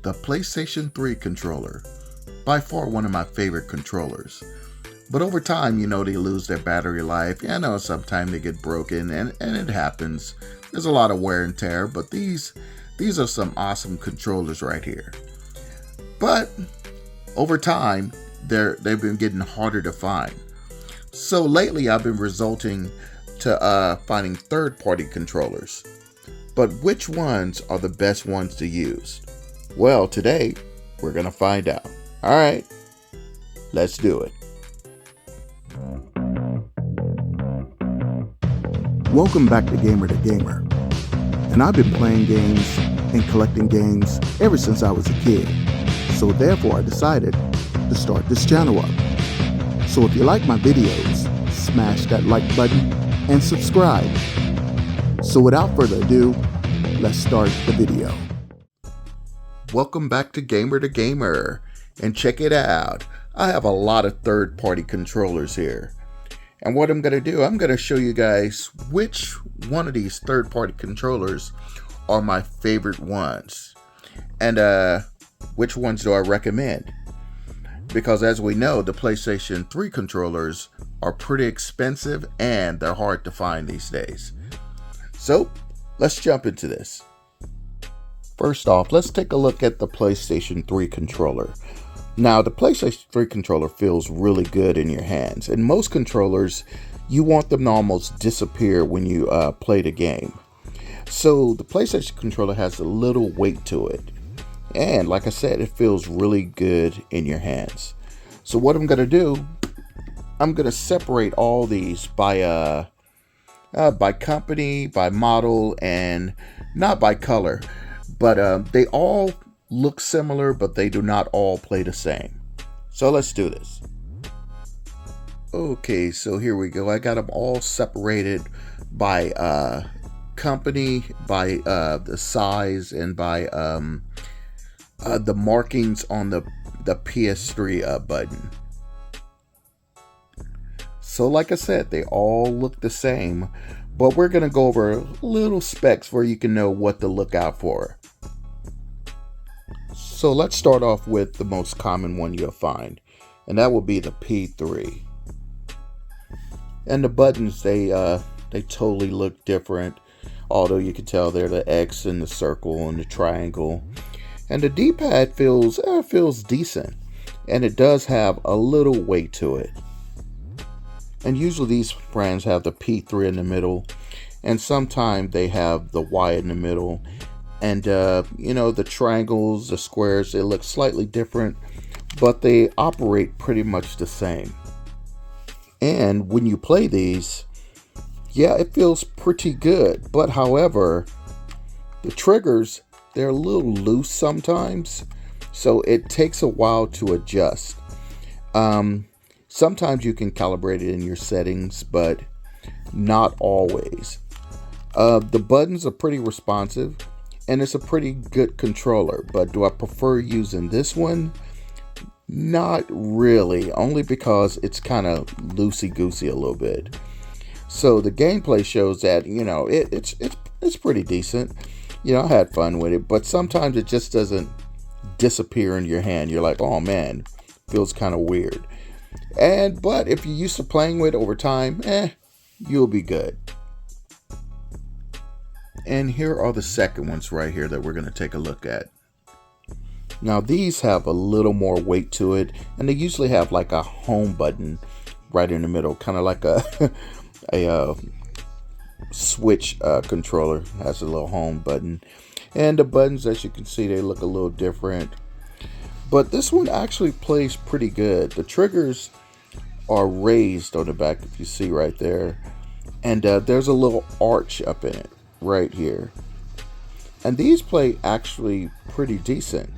the PlayStation 3 controller. By far one of my favorite controllers. But over time, they lose their battery life. Yeah, I know sometimes they get broken, and it happens. There's a lot of wear and tear, but these are some awesome controllers right here. But over time, they've been getting harder to find. So lately, I've been resorting to finding third-party controllers. But which ones are the best ones to use? Well, today, we're going to find out. All right, let's do it. Welcome back to Gamer to Gamer. And I've been playing games and collecting games ever since I was a kid. So therefore I decided to start this channel up. So if you like my videos, smash that like button and subscribe. So without further ado, let's start the video. Welcome back to Gamer. And check it out. I have a lot of third-party controllers here. And what I'm going to do, I'm going to show you guys which one of these third-party controllers are my favorite ones. And which ones do I recommend? Because as we know, the PlayStation 3 controllers are pretty expensive and they're hard to find these days. So, let's jump into this. First off, let's take a look at the PlayStation 3 controller. Now, the PlayStation 3 controller feels really good in your hands. And most controllers, you want them to almost disappear when you play the game. So, the PlayStation controller has a little weight to it. And like I said, it feels really good in your hands. So what I'm going to do, I'm going to separate all these by company, by model, and not by color. But they all look similar, but they do not all play the same. So let's do this. Okay, so here we go. I got them all separated by company, by the size, and by the markings on the PS3 button. So like I said, they all look the same, but we're going to go over little specs where you can know what to look out for. So let's start off with the most common one you'll find, and that will be the P3. And the buttons, they totally look different, although you can tell they're the X and the circle and the triangle. And the D-pad feels decent, and it does have a little weight to it. And usually these brands have the P3 in the middle, and sometimes they have the Y in the middle. And, the triangles, the squares, they look slightly different, but they operate pretty much the same. And when you play these, yeah, it feels pretty good. But however, the triggers, they're a little loose sometimes, so it takes a while to adjust. Sometimes you can calibrate it in your settings, but not always. The buttons are pretty responsive. And it's a pretty good controller, but do I prefer using this one? Not really, only because it's kind of loosey-goosey a little bit. So the gameplay shows that, it's pretty decent. I had fun with it, but sometimes it just doesn't disappear in your hand. You're like, oh man, feels kind of weird. But if you're used to playing with it over time, you'll be good. And here are the second ones right here that we're going to take a look at. Now these have a little more weight to it, and they usually have like a home button right in the middle, kind of like a Switch controller has a little home button. And the buttons, as you can see, they look a little different. But this one actually plays pretty good. The triggers are raised on the back, if you see right there. And there's a little arch up in it right here. And these play actually pretty decent.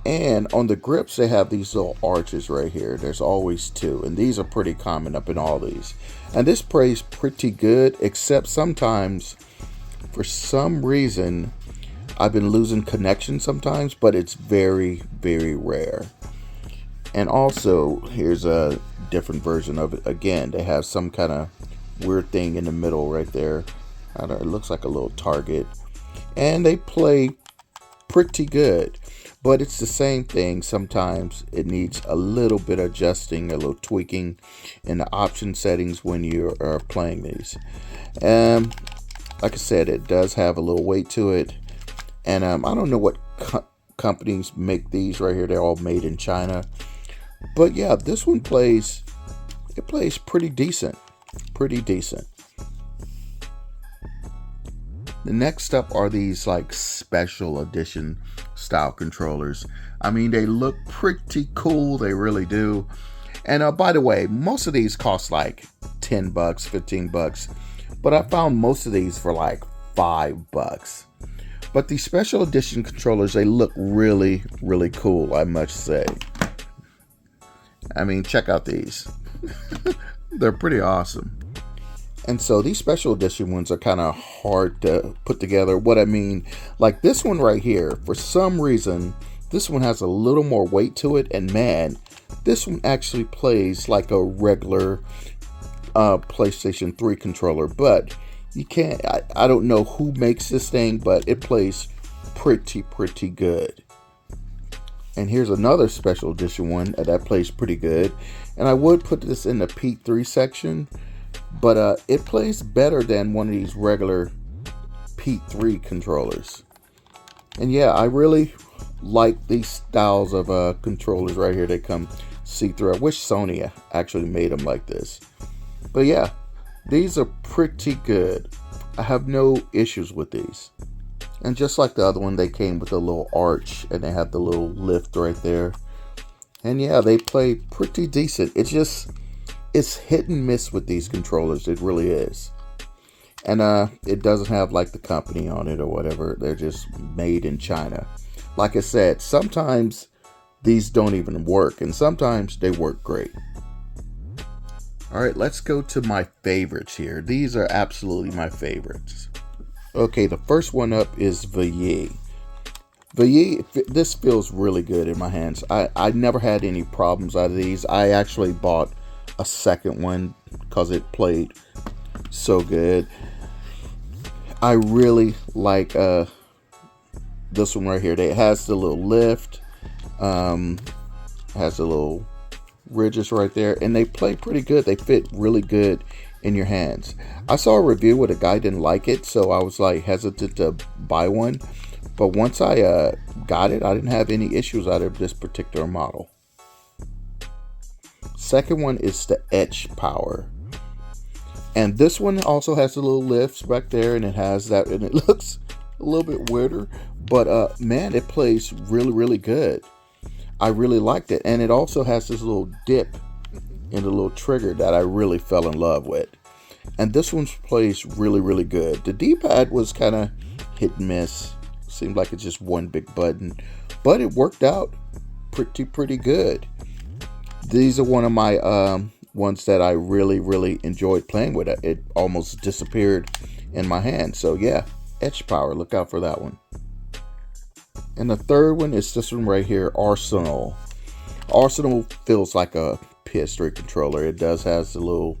And on the grips, they have these little arches right here. There's always two, and these are pretty common up in all these. And this plays pretty good, except sometimes, for some reason, I've been losing connection sometimes, but it's very, very rare. And also, here's a different version of it. Again, they have some kind of weird thing in the middle right there. I don't know, it looks like a little target. And they play pretty good. But it's the same thing. Sometimes it needs a little bit of adjusting, a little tweaking in the option settings when you are playing these. Like I said, it does have a little weight to it. And I don't know what companies make these right here. They're all made in China. But yeah, this one plays pretty decent. Pretty decent. The next up are these like special edition style controllers. I mean, they look pretty cool. They really do. And by the way, most of these cost like $10, $15. But I found most of these for like $5. But these special edition controllers, they look really, really cool, I must say. I mean, check out these. They're pretty awesome. And so these special edition ones are kind of hard to put together. What I mean, like this one right here, for some reason, this one has a little more weight to it. And man, this one actually plays like a regular PlayStation 3 controller. But you can't, I don't know who makes this thing, but it plays pretty good. And here's another special edition one that plays pretty good. And I would put this in the P3 section, but it plays better than one of these regular P3 controllers. And yeah, I really like these styles of controllers right here. They come see-through. I wish Sony actually made them like this. But yeah, these are pretty good. I have no issues with these. And just like the other one, they came with a little arch and they have the little lift right there. And yeah, they play pretty decent. It's hit and miss with these controllers. It really is. And it doesn't have like the company on it or whatever. They're just made in China. Like I said, sometimes these don't even work, and sometimes they work great. All right, let's go to my favorites here. These are absolutely my favorites. Okay, the first one up is VE. VE, this feels really good in my hands. I never had any problems out of these. I actually bought a second one because it played so good. I really like this one right here. It has the little lift, has the little ridges right there, and they play pretty good. They fit really good in your hands. I saw a review where the guy didn't like it, so I was like hesitant to buy one. But once I got it, I didn't have any issues out of this particular model. Second one is the Edge Power. And this one also has the little lifts back there, and it has that, and it looks a little bit weirder, but man, it plays really good. I really liked it. And it also has this little dip in the little trigger that I really fell in love with. And this one plays really good. The D-pad was kind of hit and miss. Seemed like it's just one big button, but it worked out pretty good. These are one of my ones that I really enjoyed playing with. It almost disappeared in my hand. So yeah, Edge Power, look out for that one. And the third one is this one right here, Arsenal. Arsenal feels like a PS3 controller. It does has the little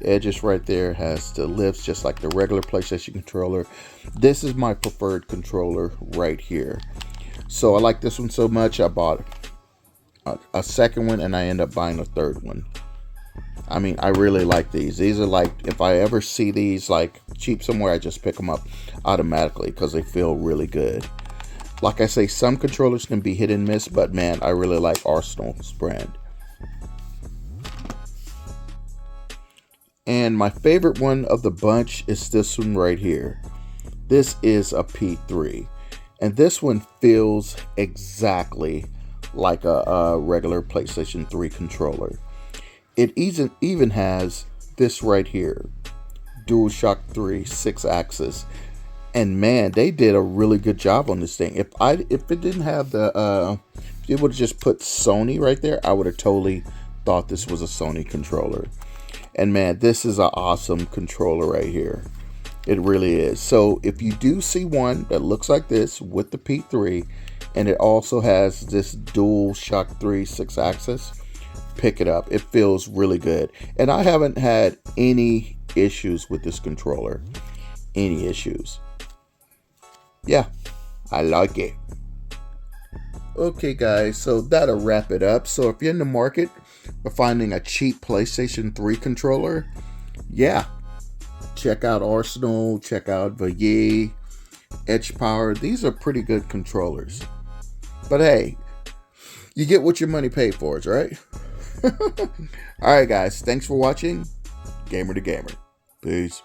edges right there, has the lifts just like the regular PlayStation controller. This is my preferred controller right here. So I like this one so much, I bought a second one, and I end up buying a third one. I mean, I really like these. These are like, if I ever see these like cheap somewhere, I just pick them up automatically because they feel really good. Like I say, some controllers can be hit and miss, but man, I really like Arsenal's brand. And my favorite one of the bunch is this one right here. This is a P3. And this one feels exactly like a regular PlayStation 3 controller. It even has this right here, DualShock 3 6-axis. And man, they did a really good job on this thing. If it didn't have the, if it would have just put Sony right there, I would have totally thought this was a Sony controller. And man, this is an awesome controller right here. It really is. So if you do see one that looks like this with the P3, and it also has this DualShock 3 6-axis, pick it up. It feels really good. And I haven't had any issues with this controller. Any issues. Yeah, I like it. Okay, guys, so that'll wrap it up. So if you're in the market for finding a cheap PlayStation 3 controller, yeah, check out Arsenal, check out VAIE, Edge Power. These are pretty good controllers. But hey, you get what your money paid for, right? Alright, guys, thanks for watching Gamer to Gamer. Peace.